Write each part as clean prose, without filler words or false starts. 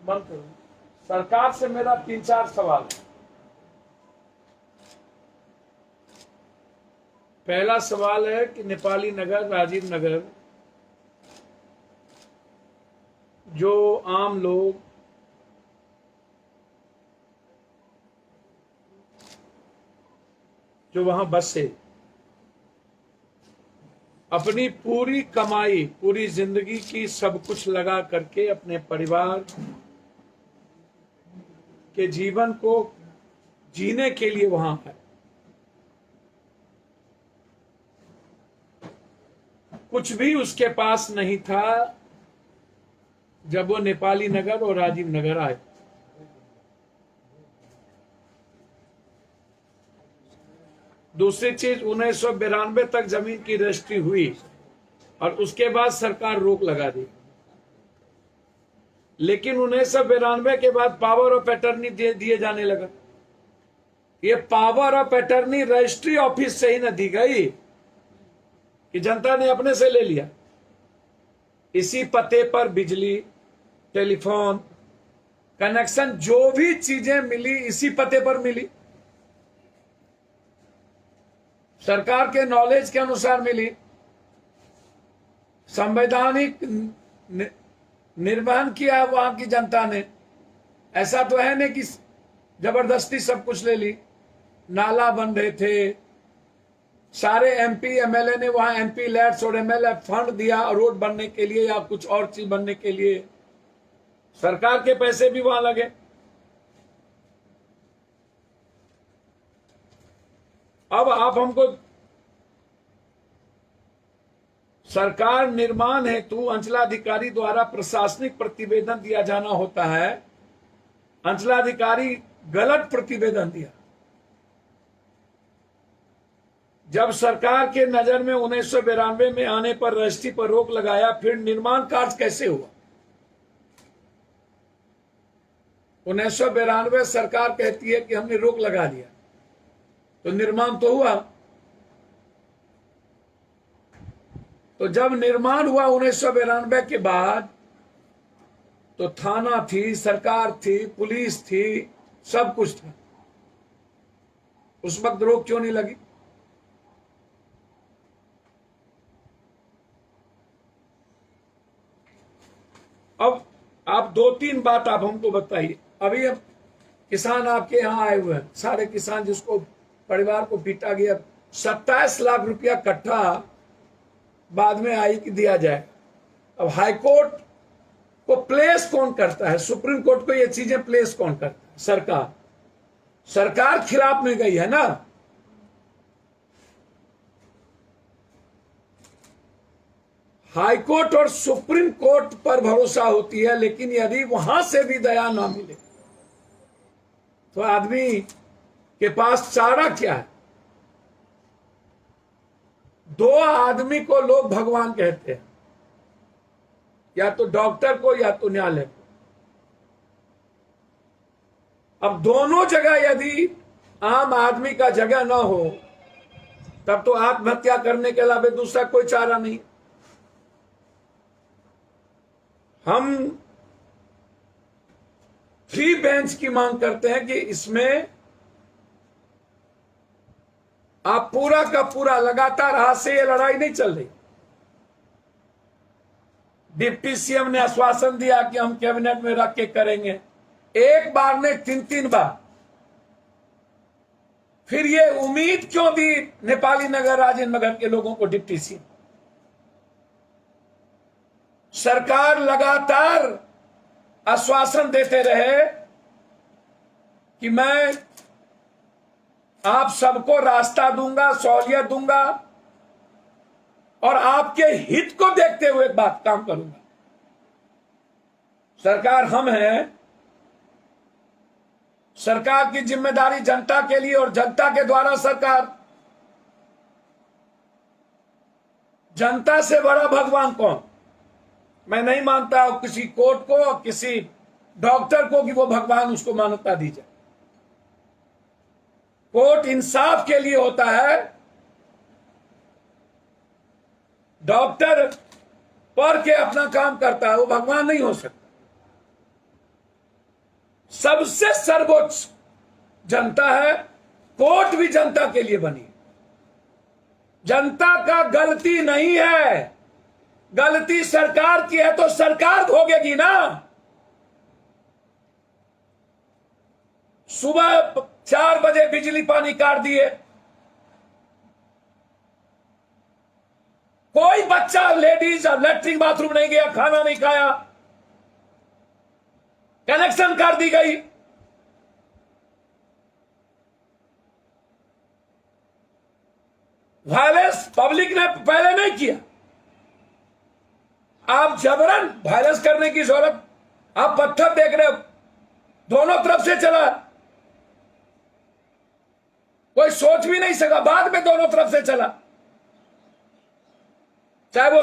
बंद करो। सरकार से मेरा 3-4 सवाल है। पहला सवाल है कि नेपाली नगर, राजीव नगर, जो आम लोग जो वहां बसे, अपनी पूरी कमाई, पूरी जिंदगी की सब कुछ लगा करके अपने परिवार के जीवन को जीने के लिए वहां है, कुछ भी उसके पास नहीं था जब वो नेपाली नगर और राजीव नगर आए। दूसरी चीज, 1992 तक जमीन की रजिस्ट्री हुई और उसके बाद सरकार रोक लगा दी, लेकिन 1992 के बाद पावर ऑफ अटर्नी दिए जाने लगा। ये power of attorney registry office से ही न दी गई कि जनता ने अपने से ले लिया। इसी पते पर बिजली, टेलीफोन कनेक्शन, जो भी चीजें मिली इसी पते पर मिली, सरकार के नॉलेज के अनुसार मिली। संवैधानिक निर्वहन किया वहां की जनता ने। ऐसा तो है नहीं कि जबरदस्ती सब कुछ ले ली। नाला बन रहे थे, सारे एमपी एमएलए ने वहां एमपी लैट्स और एमएलए फंड दिया रोड बनने के लिए या कुछ और चीज बनने के लिए, सरकार के पैसे भी वहां लगे। अब आप हमको सरकार निर्माण हेतु अंचलाधिकारी द्वारा प्रशासनिक प्रतिवेदन दिया जाना होता है, अंचलाधिकारी गलत प्रतिवेदन दिया। जब सरकार के नजर में 1992 में आने पर रजिस्ट्री पर रोक लगाया, फिर निर्माण कार्य कैसे हुआ? 1992 सरकार कहती है कि हमने रोक लगा दिया, तो निर्माण तो हुआ। तो जब निर्माण हुआ 1992 के बाद, तो थाना थी, सरकार थी, पुलिस थी, सब कुछ था। उस वक्त रोक क्यों नहीं लगी? अब आप 2-3 बात आप हमको बताइए। अभी अब किसान आपके यहां आए हुए हैं, सारे किसान जिसको परिवार को पीटा गया, 27 लाख रुपया कट्ठा बाद में आई कि दिया जाए। अब हाईकोर्ट को प्लेस कौन करता है? सुप्रीम कोर्ट को ये चीजें प्लेस कौन करता है? सरकार। सरकार खिलाफ में गई है ना। हाईकोर्ट और सुप्रीम कोर्ट पर भरोसा होती है, लेकिन यदि वहां से भी दया ना मिले तो आदमी के पास चारा क्या है? 2 आदमी को लोग भगवान कहते हैं, या तो डॉक्टर को या तो न्यायालय को। अब दोनों जगह यदि आम आदमी का जगह ना हो, तब तो आत्महत्या करने के अलावा दूसरा कोई चारा नहीं। हम फ्री बेंच की मांग करते हैं कि इसमें आप पूरा का पूरा, लगातार हाथ से ये लड़ाई नहीं चल रही। डिप्टी सीएम ने आश्वासन दिया कि हम कैबिनेट में रख के करेंगे, एक बार ने 3-3 बार। फिर ये उम्मीद क्यों दी नेपाली नगर, राजीव नगर के लोगों को डिप्टी सीएम? सरकार लगातार आश्वासन देते रहे कि मैं आप सबको रास्ता दूंगा, सहूलियत दूंगा और आपके हित को देखते हुए एक बात काम करूंगा। सरकार हम हैं, सरकार की जिम्मेदारी जनता के लिए और जनता के द्वारा सरकार। जनता से बड़ा भगवान कौन? मैं नहीं मानता किसी कोर्ट को, किसी डॉक्टर को कि वो भगवान, उसको मान्यता दी जाए। कोर्ट इंसाफ के लिए होता है। डॉक्टर पढ़ के अपना काम करता है, वो भगवान नहीं हो सकता। सबसे सर्वोच्च जनता है, कोर्ट भी जनता के लिए बनी। जनता का गलती नहीं है, गलती सरकार की है तो सरकार भोगेगी ना। सुबह 4 बजे बिजली पानी काट दिए, कोई बच्चा लेडीज लैट्रिन बाथरूम नहीं गया, खाना नहीं खाया, कनेक्शन काट दी गई। वायलेंस पब्लिक ने पहले नहीं किया, आप जबरन वायलेंस करने की जरूरत। आप पत्थर देख रहे हो, दोनों तरफ से चला, कोई सोच भी नहीं सका, बाद में दोनों तरफ से चला। चाहे वो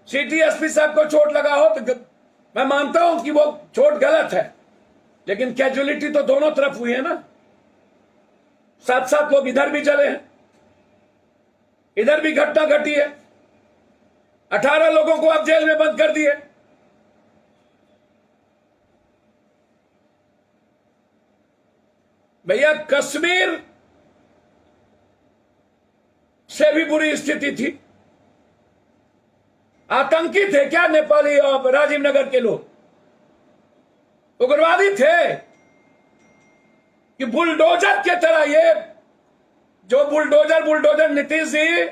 सिटी एसपी साहब को चोट लगा हो तो मैं मानता हूं कि वो चोट गलत है, लेकिन कैजुअलिटी तो दोनों तरफ हुई है ना। 7-7 लोग इधर भी जले हैं, इधर भी घटना घटी है। 18 लोगों को आप जेल में बंद कर दिए। भैया कश्मीर से भी बुरी स्थिति थी। आतंकी थे क्या नेपाली और राजीव नगर के लोग? उग्रवादी थे कि बुलडोजर की तरह ये जो बुलडोजर नीतीश जी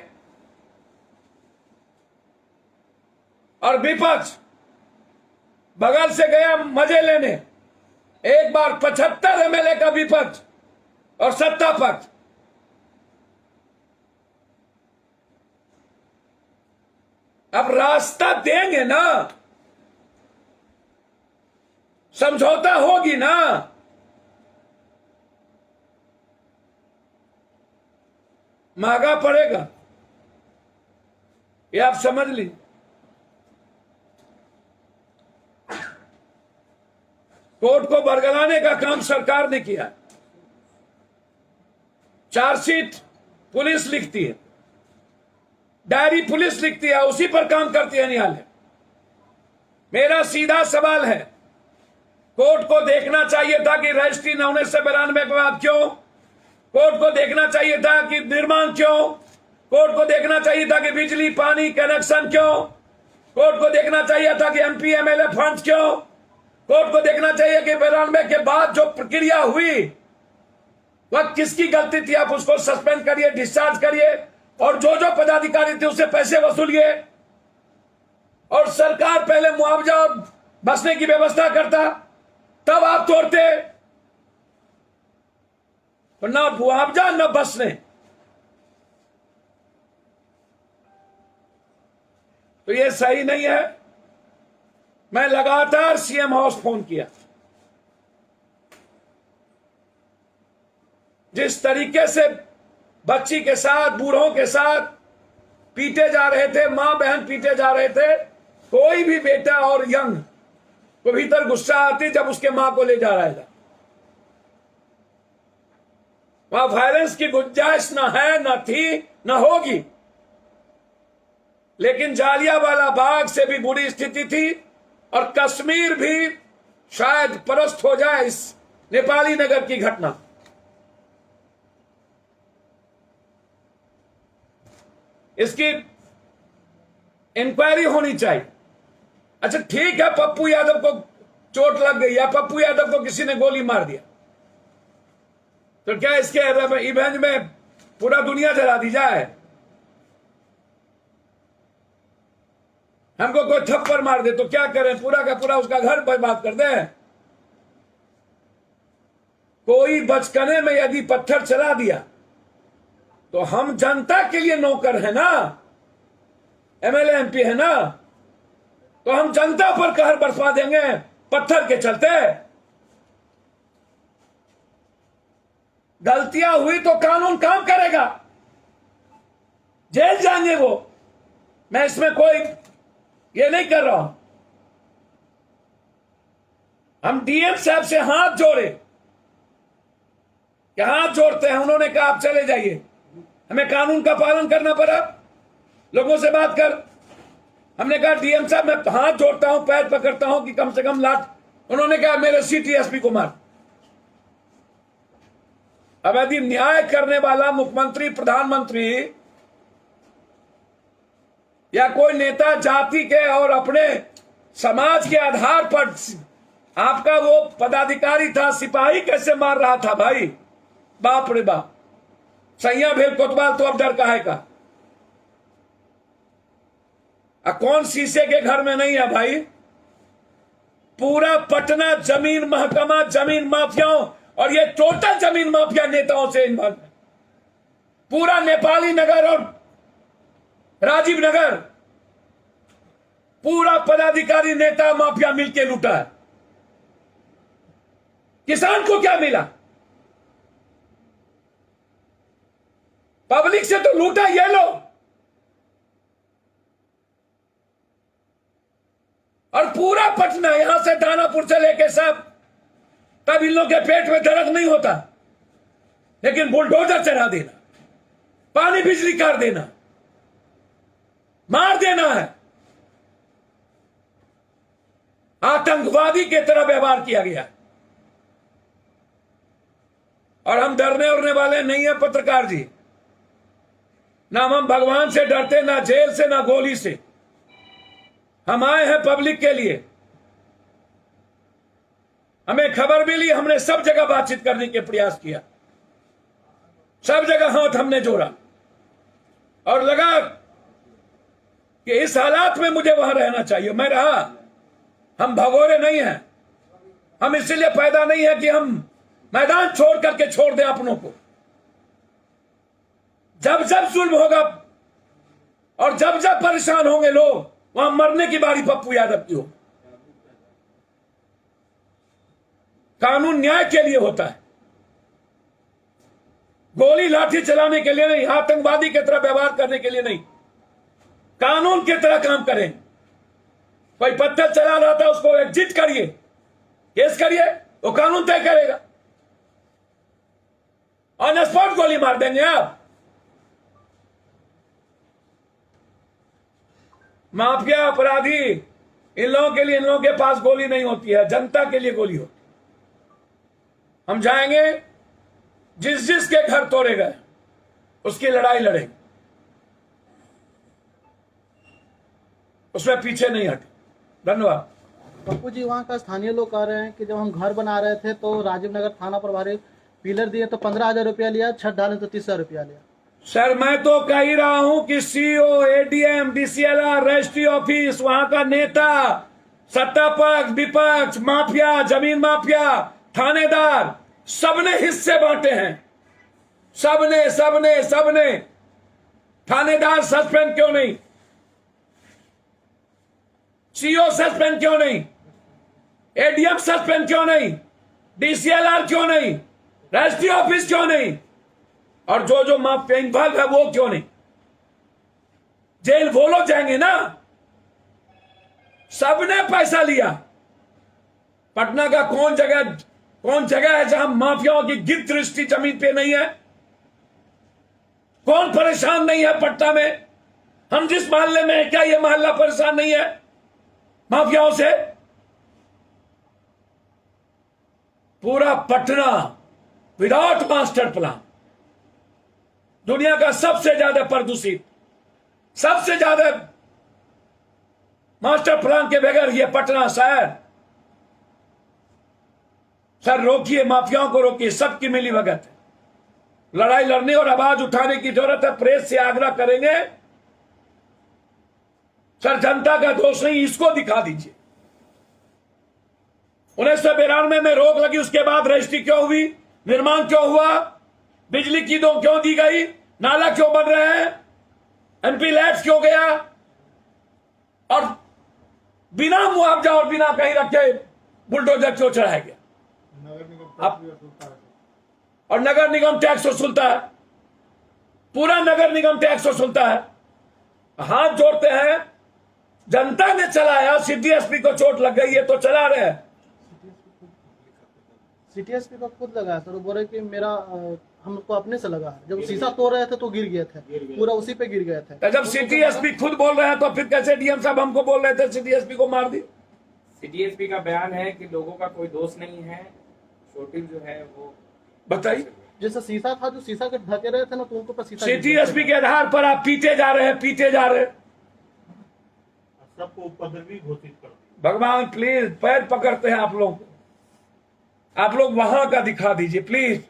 और विपक्ष बगल से गया मजे लेने। एक बार 75 एमएलए का विपक्ष और सत्ता पक्ष। अब रास्ता देंगे ना, समझौता होगी ना। महंगा पड़ेगा, ये आप समझ ली। कोर्ट को बरगलाने का काम सरकार ने किया। चार्जशीट पुलिस लिखती है, डायरी पुलिस लिखती है, उसी पर काम करती है न्यायालय। मेरा सीधा सवाल है, कोर्ट को देखना चाहिए था कि रजिस्ट्री 1992 के बाद क्यों, कोर्ट को देखना चाहिए था कि निर्माण क्यों, कोर्ट को देखना चाहिए था कि बिजली पानी कनेक्शन क्यों, कोर्ट को देखना चाहिए था कि एमपी एमएलए फंड क्यों, कोर्ट को देखना चाहिए कि 92 के बाद जो प्रक्रिया हुई वह किसकी गलती थी। आप उसको सस्पेंड करिए, डिस्चार्ज करिए, और जो जो पदाधिकारी थे उससे पैसे वसूलिए, और सरकार पहले मुआवजा और बसने की व्यवस्था करता, तब आप तोड़ते। तो ना मुआवजा न बसने, तो ये सही नहीं है। मैं लगातार सीएम हाउस फोन किया। जिस तरीके से बच्ची के साथ, बूढ़ों के साथ पीटे जा रहे थे, मां बहन पीटे जा रहे थे, कोई भी बेटा और यंग को भीतर गुस्सा आती जब उसके मां को ले जा रहा था। वहां वायलेंस की गुंजाइश न है, न थी, न होगी। लेकिन जालियांवाला बाग से भी बुरी स्थिति थी, और कश्मीर भी शायद परस्त हो जाए इस नेपाली नगर की घटना। इसकी इंक्वायरी होनी चाहिए। अच्छा ठीक है, पप्पू यादव को चोट लग गई या पप्पू यादव को किसी ने गोली मार दिया, तो क्या इसके इवेंज में पूरा दुनिया जला दी जाए? हमको कोई थप्पड़ मार दे तो क्या करें? पूरा का पूरा उसका घर बर्बाद कर दे? कोई बचकने में यदि पत्थर चला दिया तो हम जनता के लिए नौकर है ना, एमएलए एमपी है ना, तो हम जनता पर कहर बरसा देंगे पत्थर के चलते। गलतियां हुई तो कानून काम करेगा, जेल जाएंगे वो। मैं इसमें कोई ये नहीं कर रहा हूं। हम डीएम साहब से हाथ जोड़े, कि हाथ जोड़ते हैं, उन्होंने कहा आप चले जाइए, हमें कानून का पालन करना पड़ा, लोगों से बात कर। हमने कहा डीएम साहब मैं हाथ जोड़ता हूं, पैर पकड़ता हूं कि कम से कम लाठ। उन्होंने कहा मेरे सिटी एसपी को मार। अब यदि न्याय करने वाला मुख्यमंत्री, प्रधानमंत्री या कोई नेता जाति के और अपने समाज के आधार पर आपका वो पदाधिकारी था, सिपाही कैसे मार रहा था भाई, बाप रे बाप। सैया भेल कोतवाल तो अब डर काहे का। कौन शीशे के घर में नहीं है भाई। पूरा पटना जमीन महकमा, जमीन माफियाओं और ये टोटल जमीन माफिया नेताओं से इन्वॉल्व है। पूरा नेपाली नगर और राजीव नगर पूरा पदाधिकारी नेता माफिया मिलके लूटा है। किसान को क्या मिला? पब्लिक से तो लूटा ये लोग, और पूरा पटना यहां से दानापुर से लेके सब, तब इन लोग के पेट में दर्द नहीं होता, लेकिन बुलडोजर चढ़ा देना, पानी बिजली कर देना, मार देना है। आतंकवादी की तरह व्यवहार किया गया। और हम डरने उड़ने वाले नहीं है पत्रकार जी। ना हम भगवान से डरते, ना जेल से, ना गोली से। हम आए हैं पब्लिक के लिए। हमें खबर मिली, हमने सब जगह बातचीत करने के प्रयास किया, सब जगह हाथ हमने जोड़ा, और लगा कि इस हालात में मुझे वहां रहना चाहिए। मैं रहा। हम भगोरे नहीं हैं। हम इसलिए पैदा नहीं है कि हम मैदान छोड़ करके छोड़ दें अपनों को। जब जब जुल्म होगा और जब जब परेशान होंगे लोग, वहां मरने की बारी पप्पू यादव की हो। कानून न्याय के लिए होता है, गोली लाठी चलाने के लिए नहीं, आतंकवादी की तरह व्यवहार करने के लिए नहीं। कानून की तरह काम करें। कोई पत्थर चला रहा था, उसको एग्जिट करिए, केस करिए, वो कानून तय करेगा। ऑन स्पॉट गोली मार देंगे आप। माफिया अपराधी इन लोगों के लिए, इन लोगों के पास गोली नहीं होती है, जनता के लिए गोली होती। हम जाएंगे, जिस जिस के घर तोड़े गए उसकी लड़ाई लड़ेंगे, उसमें पीछे नहीं हटे। धन्यवाद। पप्पू जी, वहाँ का स्थानीय लोग कह रहे हैं कि जब हम घर बना रहे थे तो राजीव नगर थाना प्रभारी पिलर दिए तो 15,000 रुपया लिया, छत डाले तो 30,000 रुपया लिया। सर, मैं तो कह ही रहा हूं कि CO, ADM, DCLR, registry office, वहां का नेता, सत्ता पक्ष, विपक्ष, माफिया, जमीन माफिया, थानेदार, सबने हिस्से बांटे हैं। सबने सबने सबने। थानेदार सस्पेंड क्यों नहीं? सीओ सस्पेंड क्यों नहीं? एडीएम सस्पेंड क्यों नहीं? डीसीएलआर क्यों नहीं? रजिस्ट्री ऑफिस क्यों नहीं? और जो जो माफिया इन्वॉल्व है वो क्यों नहीं? जेल वो लोग जाएंगे ना। सबने पैसा लिया। पटना का कौन जगह है जहां माफियाओं की गिर दृष्टि जमीन पे नहीं है? कौन परेशान नहीं है पटना में? हम जिस मोहल्ले में है, क्या ये मोहल्ला परेशान नहीं है माफियाओं से? पूरा पटना विदाउट मास्टर प्लान, दुनिया का सबसे ज्यादा प्रदूषित, सबसे ज्यादा मास्टर प्लान के बगैर ये पटना शहर। सर, रोकिए, माफियाओं को रोकिए, सबकी मिली भगत है। लड़ाई लड़ने और आवाज उठाने की जरूरत है। प्रेस से आग्रह करेंगे, सर जनता का दोष नहीं, इसको दिखा दीजिए। 1992 में रोक लगी, उसके बाद रजिस्ट्री क्यों हुई? निर्माण क्यों हुआ? बिजली की दो क्यों दी गई? नाला क्यों बन रहे हैं? एमपी लैब्स क्यों गया? और बिना मुआवजा और बिना कहीं रखे बुलडोजर क्यों चढ़ाया गया? और नगर निगम टैक्स वसूलता है, पूरा नगर निगम टैक्स वसूलता है। हाथ जोड़ते हैं। जनता ने चलाया, सिटी एसपी को चोट लग गई है तो चला रहे हैं। सिटी एसपी को खुद लगा सर, वो बोल रहे कि मेरा हमको अपने से लगा। जब शीशा तोड़ रहे थे तो गिर गए थे, पूरा उसी पे गिर गए थे। तो जब सिटी एसपी खुद बोल रहे हैं तो फिर कैसे डीएम साहब हमको बोल रहे थे सिटी एसपी को मार दी? सिटी एसपी का बयान है कि लोगों का कोई दोष नहीं है, शूटिंग जो है वो बताइए। जैसे शीशा था, जो शीशा के ढके रहे थे ना, तो उनके ऊपर शीशा सिटी एसपी के आधार पर आप पीटे जा रहे हैं, पीटे जा रहे हैं। सबको उपद्रवी घोषित कर दिया। भगवान प्लीज पैर पकड़ते हैं आप लोग वहां का दिखा दीजिए प्लीज।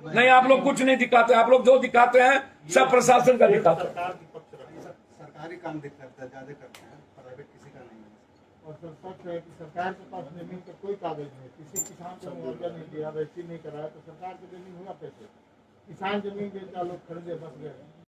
नहीं, आप लोग कुछ नहीं दिखाते, आप लोग जो दिखाते हैं सब प्रशासन का दिखाते हैं। सरकार की पक्ष रखा। सरकारी काम दिखाते हैं, ज्यादा करते हैं, प्राइवेट किसी का नहीं है। और सर सच है कि सरकार के पास जमीन का कोई कागज नहीं, किसी किसान को मुआवजा नहीं दिया, रजिस्ट्री नहीं कराया, तो सरकार की जमीन हुआ कैसे? किसान जमीन बेचा, लोग खरीदे बस गए।